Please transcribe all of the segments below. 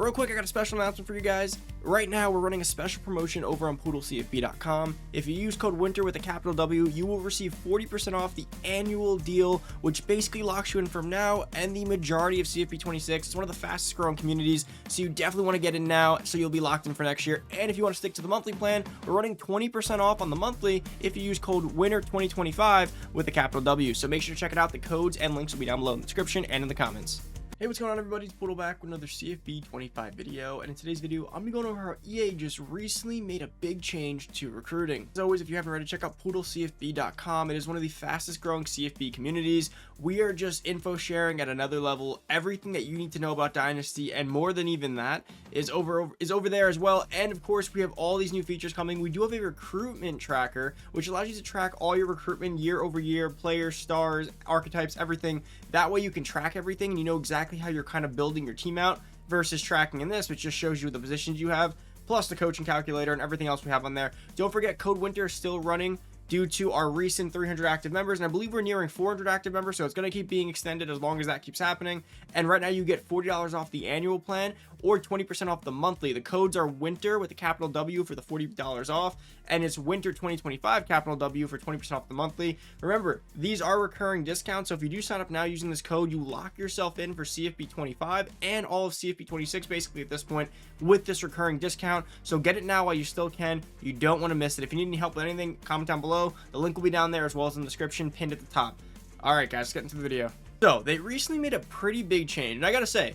real quick, I got a special announcement for you guys. Right now, we're running a special promotion over on poodlecfb.com. If you use code WINTER with a capital W, you will receive 40% off the annual deal, which basically locks you in from now and the majority of CFB 26. It's one of the fastest growing communities, so you definitely want to get in now so you'll be locked in for next year. And if you want to stick to the monthly plan, we're running 20% off on the monthly if you use code WINTER2025 with a capital W. So make sure to check it out. The codes and links will be down below in the description and in the comments. Hey, what's going on, everybody? It's Poodle back with another CFB 25 video, and in today's video, I'm gonna be going over how EA just recently made a big change to recruiting. As always, if you haven't already, check out poodlecfb.com. It is one of the fastest growing CFB communities. We are just info sharing at another level. Everything that you need to know about Dynasty, and more than even that, is over there as well. And of course, we have all these new features coming. We do have a recruitment tracker, which allows you to track all your recruitment year over year, players, stars, archetypes, everything. That way you can track everything and you know exactly how you're kind of building your team out versus tracking in this, which just shows you the positions you have, plus the coaching calculator and everything else we have on there. Don't forget, code winter is still running due to our recent 300 active members, and I believe we're nearing 400 active members, so it's going to keep being extended as long as that keeps happening. And right now you get $40 off the annual plan or 20% off the monthly. The codes are winter with a capital W for the $40 off, and it's winter 2025 capital W for 20% off the monthly. Remember, these are recurring discounts, so if you do sign up now using this code, you lock yourself in for CFB 25 and all of CFB 26 basically at this point with this recurring discount. So get it now while you still can. You don't want to miss it. If you need any help with anything, comment down below. The link will be down there as well as in the description pinned at the top. All right, guys, let's get into the video. So they recently made a pretty big change, and I gotta say,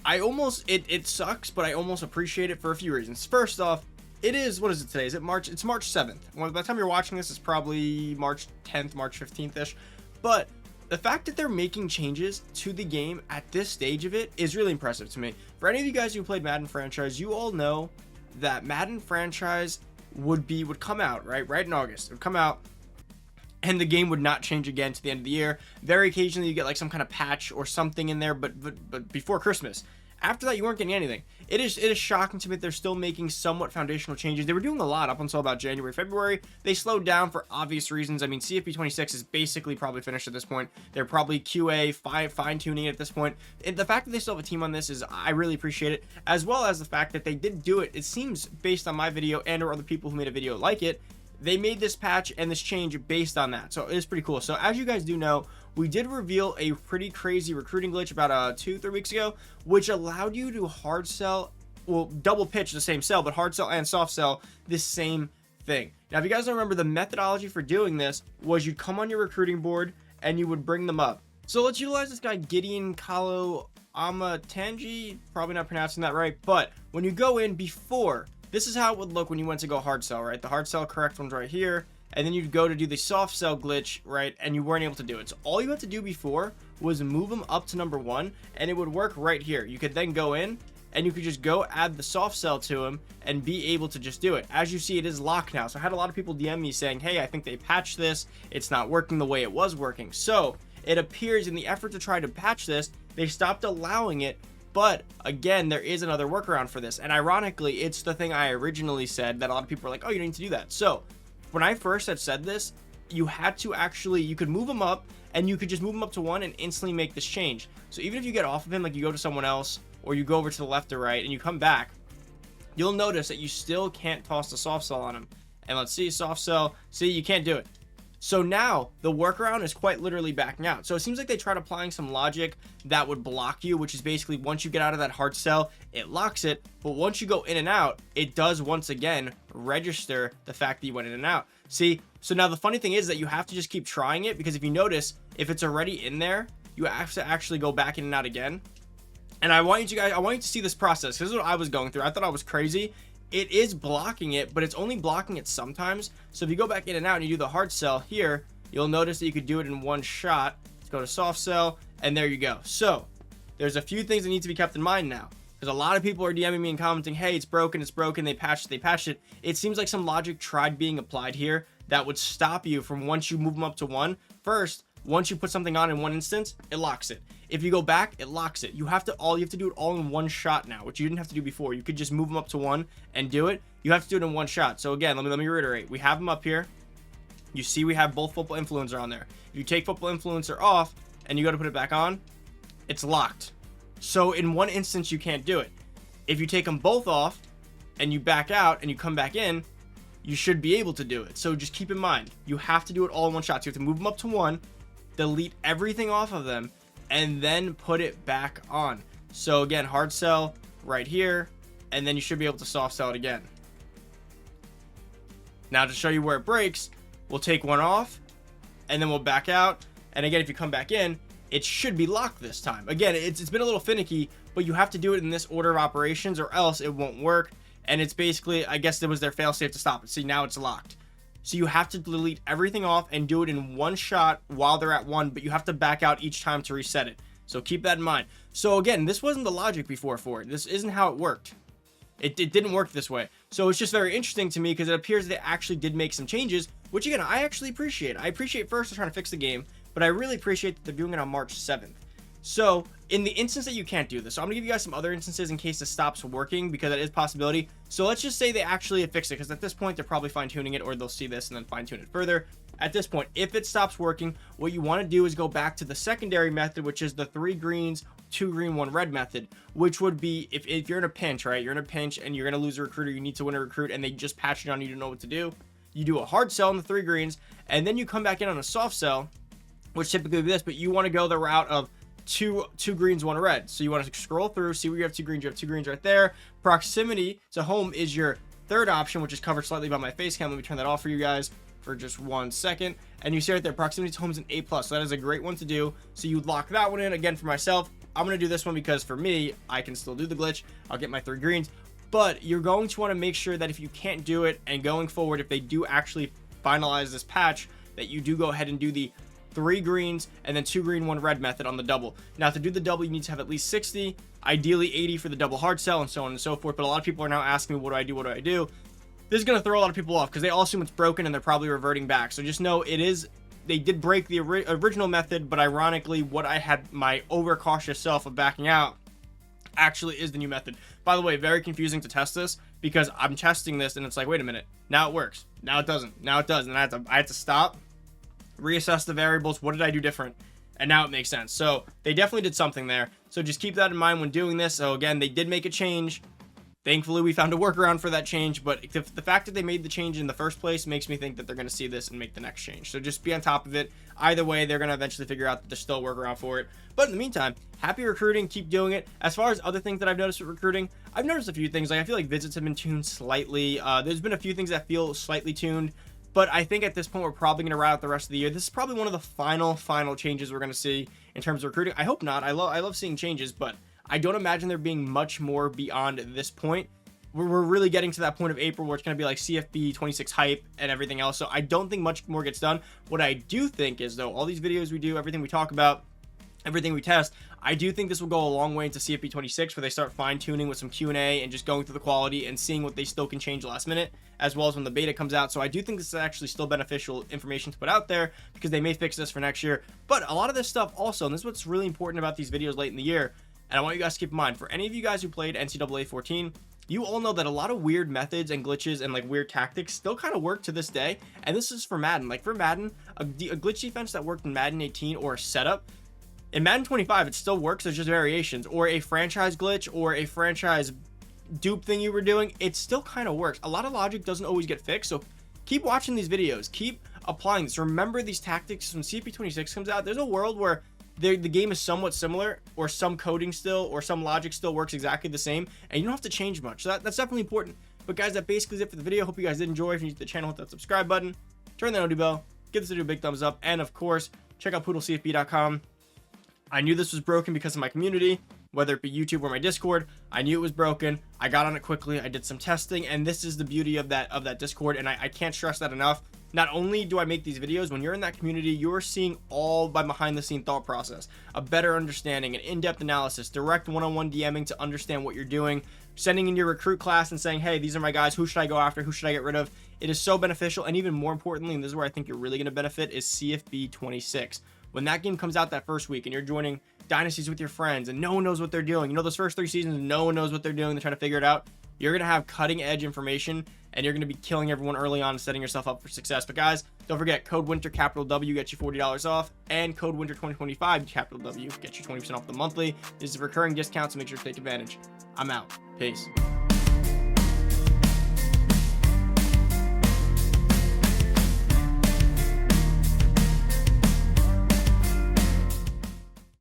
it sucks, but I almost appreciate it for a few reasons. First off, it is, what is it today? Is it March? It's March 7th. Well, by the time you're watching this, it's probably March 10th, March 15th-ish. But the fact that they're making changes to the game at this stage of it is really impressive to me. For any of you guys who played Madden franchise, you all know that Madden franchise would come out right in August. It would come out, and the game would not change again to the end of the year. Very occasionally you get like some kind of patch or something in there, but before Christmas. After that, you weren't getting anything. It is shocking to me that they're still making somewhat foundational changes. They were doing a lot up until about January, February. They slowed down for obvious reasons. I mean, CFB 26 is basically probably finished at this point. They're probably QA, fine-tuning it at this point. And the fact that they still have a team on this is, I really appreciate it, as well as the fact that they did do it. It seems, based on my video and or other people who made a video like it, they made this patch and this change based on that. So it is pretty cool. So as you guys do know, we did reveal a pretty crazy recruiting glitch about 2-3 weeks ago, which allowed you to hard sell, well, double pitch the same cell, but hard sell and soft sell the same thing. Now, if you guys don't remember, the methodology for doing this was you'd come on your recruiting board and you would bring them up. So let's utilize this guy, Gideon Kalo Amatanji, probably not pronouncing that right, but when you go in before, this is how it would look when you went to go hard sell, right? The hard sell correct one's right here. And then you'd go to do the soft sell glitch, right? And you weren't able to do it. So all you had to do before was move them up to number 1, and it would work right here. You could then go in and you could just go add the soft sell to him and be able to just do it. As you see, it is locked now. So I had a lot of people DM me saying, hey, I think they patched this. It's not working the way it was working. So it appears in the effort to try to patch this, they stopped allowing it. But again, there is another workaround for this. And ironically, it's the thing I originally said that a lot of people were like, oh, you don't need to do that. So when I first had said this, you had to actually, you could move them up and you could just move them up to 1 and instantly make this change. So even if you get off of him, like you go to someone else or you go over to the left or right and you come back, you'll notice that you still can't toss the soft sell on him. And let's see, soft sell, see, you can't do it. So now the workaround is quite literally backing out. So it seems like they tried applying some logic that would block you, which is basically once you get out of that hard sell, it locks it. But once you go in and out, it does once again register the fact that you went in and out. See, so now the funny thing is that you have to just keep trying it, because if you notice, if it's already in there, you have to actually go back in and out again. And I want you to see this process. This is what I was going through. I thought I was crazy. It is blocking it, but it's only blocking it sometimes. So if you go back in and out and you do the hard sell here, you'll notice that you could do it in one shot. Let's go to soft sell, and there you go. So there's a few things that need to be kept in mind now, because a lot of people are DMing me and commenting, hey, it's broken, they patched it. It seems like some logic tried being applied here that would stop you from, once you move them up to 1, first, once you put something on in one instance, it locks it. If you go back, it locks it. All you have to do it all in one shot now, which you didn't have to do before. You could just move them up to 1 and do it. You have to do it in one shot. So again, let me reiterate. We have them up here. You see we have both football influencer on there. If you take football influencer off and you go to put it back on, it's locked. So in one instance, you can't do it. If you take them both off and you back out and you come back in, you should be able to do it. So just keep in mind, you have to do it all in one shot. So you have to move them up to 1, delete everything off of them, and then put it back on. So again, hard sell right here, and then you should be able to soft sell it again. Now to show you where it breaks, we'll take one off, and then we'll back out. And again, if you come back in, it should be locked this time. Again, it's been a little finicky, but you have to do it in this order of operations or else it won't work. And it's basically, I guess it was their failsafe to stop it. See, now it's locked. So you have to delete everything off and do it in one shot while they're at 1, but you have to back out each time to reset it. So keep that in mind. So again, this wasn't the logic before for it. This isn't how it worked. It didn't work this way. So it's just very interesting to me because it appears they actually did make some changes, which again, I actually appreciate. I appreciate first they're trying to fix the game, but I really appreciate that they're doing it on March 7th. So in the instance that you can't do this, so I'm gonna give you guys some other instances in case this stops working, because that is a possibility. So let's just say they actually fix it, because at this point they're probably fine tuning it, or they'll see this and then fine tune it further. At this point, if it stops working, what you want to do is go back to the secondary method, which is the 3 greens, 2 green, 1 red method, which would be if you're in a pinch, right? You're in a pinch and you're gonna lose a recruiter, you need to win a recruit, and they just patch it on you to know what to do. You do a hard sell on the 3 greens, and then you come back in on a soft sell, which typically would be this, but you want to go the route of two greens, 1 red. So you want to scroll through, see where you have 2 greens. You have 2 greens right there. Proximity to home is your third option, which is covered slightly by my face cam. Let me turn that off for you guys for just 1 second. And you see right there, proximity to home is an A+. So that is a great one to do. So you lock that one in. Again, for myself, I'm going to do this one because for me, I can still do the glitch. I'll get my 3 greens. But you're going to want to make sure that if you can't do it, and going forward, if they do actually finalize this patch, that you do go ahead and do the 3 greens and then 2 green, 1 red method on the double. Now to do the double, you need to have at least 60, ideally 80 for the double hard sell, and so on and so forth. But a lot of people are now asking me, what do I do? What do I do? This is going to throw a lot of people off because they all assume it's broken and they're probably reverting back. So just know they did break the original method, but ironically, what I had my overcautious self of backing out actually is the new method. By the way, very confusing to test this because I'm testing this and it's like, wait a minute, now it works, now it doesn't, now it does, and I had to stop, reassess the variables. What did I do different? And now it makes sense. So they definitely did something there. So just keep that in mind when doing this. So again, they did make a change. Thankfully, we found a workaround for that change, but the fact that they made the change in the first place makes me think that they're going to see this and make the next change. So just be on top of it. Either way, they're going to eventually figure out that there's still a workaround for it. But in the meantime, happy recruiting. Keep doing it. As far as other things that I've noticed with recruiting, I've noticed a few things. Like I feel like visits have been tuned slightly. There's been a few things that feel slightly tuned, but I think at this point, we're probably going to ride out the rest of the year. This is probably one of the final changes we're going to see in terms of recruiting. I hope not. I love seeing changes, but I don't imagine there being much more beyond this point. We're really getting to that point of April where it's going to be like CFB 26 hype and everything else. So I don't think much more gets done. What I do think is, though, all these videos we do, everything we talk about, everything we test, I do think this will go a long way into CFB 26 where they start fine-tuning with some Q&A and just going through the quality and seeing what they still can change last minute, as well as when the beta comes out. So I do think this is actually still beneficial information to put out there because they may fix this for next year. But a lot of this stuff also, and this is what's really important about these videos late in the year, and I want you guys to keep in mind, for any of you guys who played NCAA 14, you all know that a lot of weird methods and glitches and like weird tactics still kind of work to this day. And this is for Madden. Like for Madden, a glitch defense that worked in Madden 18 or a setup, in Madden 25, it still works. There's just variations, or a franchise glitch or a franchise dupe thing you were doing. It still kind of works. A lot of logic doesn't always get fixed. So keep watching these videos. Keep applying this. Remember these tactics when CFP 26 comes out. There's a world where the game is somewhat similar, or some coding still, or some logic still works exactly the same, and you don't have to change much. So that's definitely important. But guys, that basically is it for the video. Hope you guys did enjoy. If you're new to the channel, hit that subscribe button, turn that notification bell, give this video a big thumbs up, and of course, check out poodlecfb.com. I knew this was broken because of my community, whether it be YouTube or my Discord. I knew it was broken. I got on it quickly. I did some testing, and this is the beauty of that Discord, and I can't stress that enough. Not only do I make these videos, when you're in that community, you're seeing all my behind-the-scene thought process, a better understanding, an in-depth analysis, direct one-on-one DMing to understand what you're doing, sending in your recruit class and saying, hey, these are my guys, who should I go after, who should I get rid of? It is so beneficial, and even more importantly, and this is where I think you're really going to benefit, is CFB 26. When that game comes out that first week and you're joining dynasties with your friends and no one knows what they're doing, you know, those first 3 seasons, no one knows what they're doing, they're trying to figure it out, you're going to have cutting edge information and you're going to be killing everyone early on and setting yourself up for success. But guys, don't forget, code winter capital W gets you $40 off, and code winter 2025 capital W gets you 20% off the monthly. This is a recurring discount, so make sure to take advantage. I'm out. Peace.